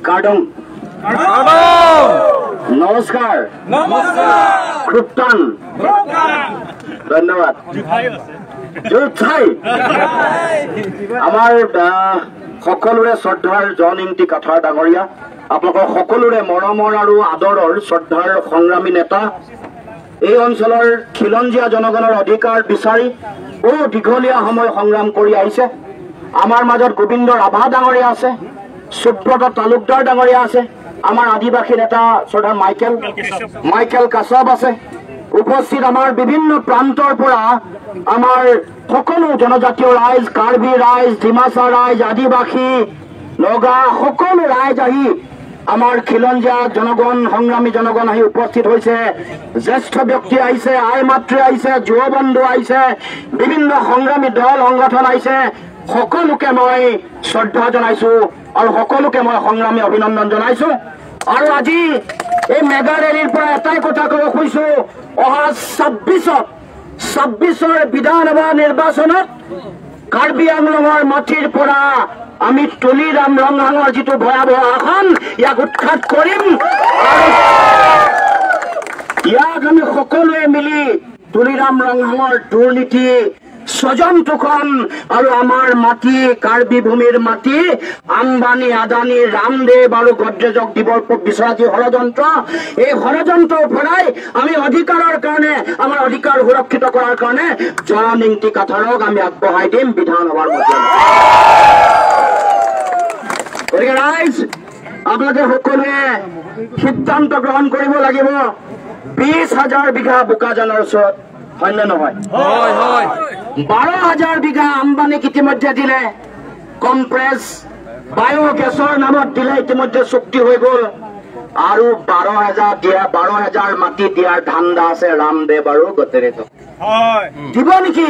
কাৰ্ডং নমস্কাৰ খুবটান ধন্যবাদ আমাৰ সকলোৰে শ্ৰদ্ধাৰ জন ইংতি কাঠাৰ ডাঙৰীয়া আপোনালোকৰ সকলোৰে মৰমৰ আৰু আদৰৰ শ্ৰদ্ধাৰ সংগ্ৰামী নেতা এই অঞ্চলৰ খিলঞ্জীয়া জনগণৰ অধিকাৰ বিচাৰি বহু দীঘলীয়া সময় সংগ্ৰাম কৰি আহিছে আমাৰ মাজত গোবিন্দ ৰাভা ডাঙৰীয়া আছে সুব্ৰত তালুকদাৰ ডাঙৰীয়া আছে আমাৰ আদিবাসী নেতা শ্ৰদ্ধাৰ মাইকেল কাছব আছে উপস্থিত আমাৰ বিভিন্ন প্ৰান্তৰ পৰা আমাৰ সকলো জনজাতীয় ৰাইজ কাৰ্বি ৰাইজ ডিমাচা ৰাইজ আদিবাসী নগা সকলো ৰাইজ আহি আমাৰ খিলঞ্জীয়া জনগণ সংগ্ৰামী জনগণ আহি উপস্থিত হৈছে জ্যেষ্ঠ ব্যক্তি আহিছে আই মাতৃ আহিছে যুৱ বন্ধু আহিছে বিভিন্ন সংগ্ৰামী দল সংগঠন আহিছে সকলোকে মই শ্ৰদ্ধা জনাইছো আৰু সকলোকে মই সংগ্ৰামী অভিনন্দন জনাইছো আৰু আজি এই মেগা ৰেলীৰ পৰা এটাই কথা ক'ব খুজিছো অহা ২৬ৰ বিধানসভা নিৰ্বাচনত কাৰ্বি আংলঙৰ মাটিৰ পৰা আমি তুলিৰাম ৰংহাঙৰ যিটো ভয়াৱহ আসন ইয়াক উৎখাত কৰিম ইয়াক আমি সকলোৱে মিলি তুলিৰাম ৰংহাঙৰ দুৰ্নীতি স্বজন তোষণ আৰু আমাৰ মাটি কাৰ্বি ভূমিৰ মাটি আম্বানী আদানী ৰামদেৱ আৰু গডৰেজক দিবৰ বিচৰা যি ষড়যন্ত্ৰ এই ষড়যন্ত্ৰৰ পৰাই আমি অধিকাৰৰ কাৰণে আমাৰ অধিকাৰ সুৰক্ষিত কৰাৰ কাৰণে জন ইংতি কাঠাৰক আমি আগবঢ়াই দিম বিধানসভাৰ মজিয়াত গতিকে ৰাইজ আপোনালোকে সকলোৱে সিদ্ধান্ত গ্ৰহণ কৰিব লাগিব ২০,০০০ বিঘা বোকাজানৰ ওচৰত হয়নে নহয় ১২,০০০ বিঘা আম্বানীক ইতিমধ্যে দিলে কম্প্ৰেছ বায়োগেছৰ নামত দিলে ইতিমধ্যে চুক্তি হৈ গ'ল আৰু ১২,০০০ মাটি দিয়াৰ ধান্দা আছে ৰামদেৱ আৰু গডৰেজক দিব নেকি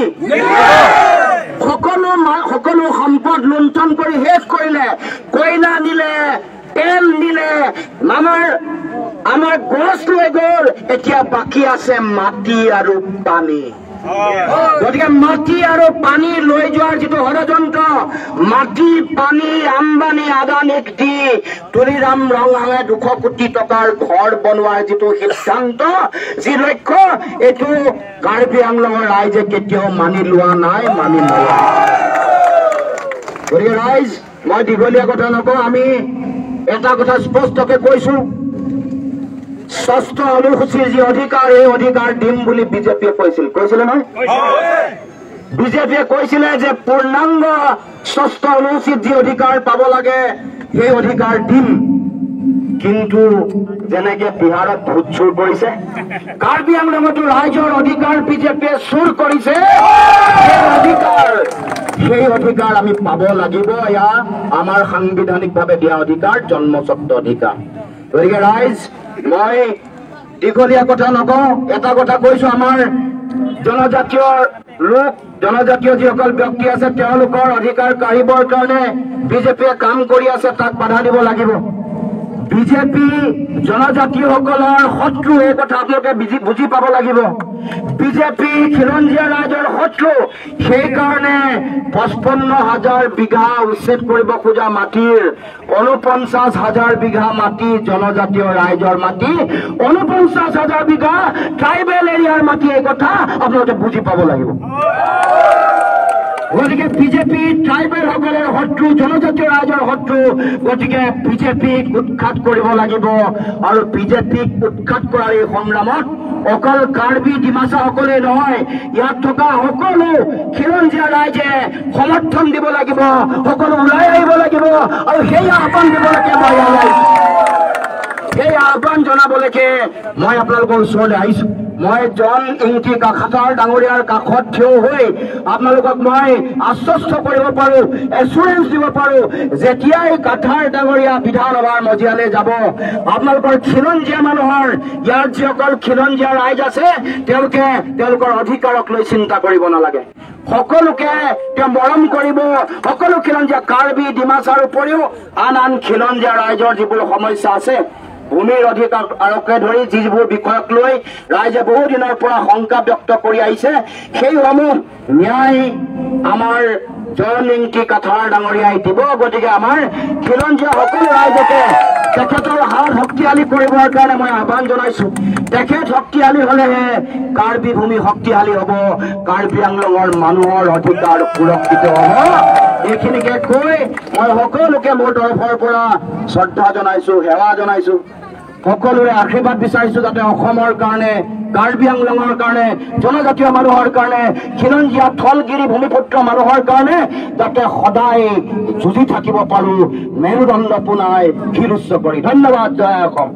সকলো সম্পদ লুণ্ঠন কৰি শেষ কৰিলে কয়লা নিলে তেল নিলে আমাৰ গছ লৈ গ'ল এতিয়া বাকী আছে মাটি আৰু পানী গতিকে মাটি আৰু পানী লৈ যোৱাৰ যিটো ষড়যন্ত্ৰ মাটি পানী আম্বানী আদানীক দি তুলিৰাম ৰংহাঙে ২০০ কোটি টকাৰ ঘৰ বনোৱাৰ যিটো সিদ্ধান্ত যি লক্ষ্য এইটো কাৰ্বি আংলঙৰ ৰাইজে কেতিয়াও মানি লোৱা নাই মানি নলয় গতিকে ৰাইজ মই দীঘলীয়া কথা নকওঁ আমি এটা কথা স্পষ্টকে কৈছো ষষ্ঠ অনুসূচীৰ যি অধিকাৰ এই অধিকাৰ দিম বুলি বিজেপিয়ে কৈছিলে নহয় বিজেপিয়ে কৈছিলে যে পূৰ্ণাংগ ষষ্ঠ অনুসূচীত যি অধিকাৰ পাব লাগে সেই অধিকাৰ দিম কিন্তু যেনেকে বিহাৰত ভোট চুৰ কৰিছে কাৰ্বি আংলঙতো ৰাইজৰ অধিকাৰ বিজেপিয়ে চুৰ কৰিছে সেই অধিকাৰ আমি পাব লাগিব এয়া আমাৰ সাংবিধানিকভাৱে দিয়া অধিকাৰ জন্মস্বত্ব অধিকাৰ গতিকে ৰাইজ মই দীঘলীয়া কথা নকওঁ এটা কথা কৈছো আমাৰ জনজাতীয় যিসকল ব্যক্তি আছে তেওঁলোকৰ অধিকাৰ কাঢ়িবৰ কাৰণে বিজেপিয়ে কাম কৰি আছে তাক বাধা দিব লাগিব বিজেপি জনজাতীয়সকলৰ শত্ৰু এই কথা আপোনালোকে বুজি পাব লাগিব বিজেপি খিলঞ্জীয়া ৰাইজৰ শত্ৰু সেইকাৰণে ৫৫,০০০ বিঘা উচ্ছেদ কৰিব খোজা মাটিৰ ৪৯,০০০ বিঘা মাটি জনজাতীয় ৰাইজৰ মাটি ৪৯,০০০ বিঘা ট্ৰাইবেল এৰিয়াৰ মাটি এই কথা আপোনালোকে বুজি পাব লাগিব গতিকে বিজেপি ট্ৰাইবেল সকলৰ শত্ৰু জনজাতীয় ৰাইজৰ শত্ৰু গতিকে বিজেপিক উৎখাত কৰিব লাগিব আৰু বিজেপিক উৎখাত কৰাৰ এই সংগ্ৰামত অকল কাৰ্বি ডিমাচা সকলে নহয় ইয়াত থকা সকলো খিলঞ্জীয়া ৰাইজে সমৰ্থন দিব লাগিব সকলো ওলাই আহিব লাগিব আৰু সেই আহ্বান দিবলৈকে মই ইয়ালৈ সেই আহ্বান জনাবলৈকে মই আপোনালোকৰ ওচৰলৈ আহিছো মই জন ইংতি কাঠাৰ ডাঙৰীয়াৰ কাষত থিয় হৈ আপোনালোকক মই আশ্বস্ত কৰিব পাৰো এচুৰেঞ্চ দিব পাৰো যেতিয়াই কাঠাৰ ডাঙৰীয়া বিধানসভাৰ মজিয়ালৈ যাব আপোনালোকৰ খিলঞ্জীয়া মানুহৰ ইয়াৰ যিসকল খিলঞ্জীয়া ৰাইজ আছে তেওঁলোকৰ অধিকাৰক লৈ চিন্তা কৰিব নালাগে সকলোকে তেওঁ মৰম কৰিব সকলো খিলঞ্জীয়া কাৰ্বি ডিমাচাৰ উপৰিও আন খিলঞ্জীয়া ৰাইজৰ যিবোৰ সমস্যা আছে ভূমিৰ অধিকাৰকে ধৰি যিবোৰ বিষয়ক লৈ ৰাইজে বহু দিনৰ পৰা শংকা ব্যক্ত কৰি আহিছে সেইসমূহ ন্যায় আমাৰ জন ইংটি কাঠাৰ ডাঙৰীয়াই দিব। গতিকে আমাৰ খিলঞ্জীয়া সকলো ৰাইজকে তেখেতৰ হাত শক্তিশালী কৰিবৰ কাৰণে মই আহ্বান জনাইছো। তেখেত শক্তিশালী হলেহে কাৰ্বি ভূমি শক্তিশালী হব, কাৰ্বি আংলঙৰ মানুহৰ অধিকাৰ সুৰক্ষিত হব। এইখিনিকে কৈ মই সকলোকে মোৰ তৰফৰ পৰা শ্ৰদ্ধা জনাইছো, সেৱা জনাইছো। সকলোৰে আশীৰ্বাদ বিচাৰিছো যাতে অসমৰ কাৰণে, কাৰ্বি আংলঙৰ কাৰণে, জনজাতীয় মানুহৰ কাৰণে, খিলঞ্জীয়া থলগিৰি ভূমিপুত্ৰ মানুহৰ কাৰণে যাতে সদায় যুঁজি থাকিব পাৰো, মেৰুদণ্ড পোনাই শিৰ উচ্চ কৰি। ধন্যবাদ। জয় অসম।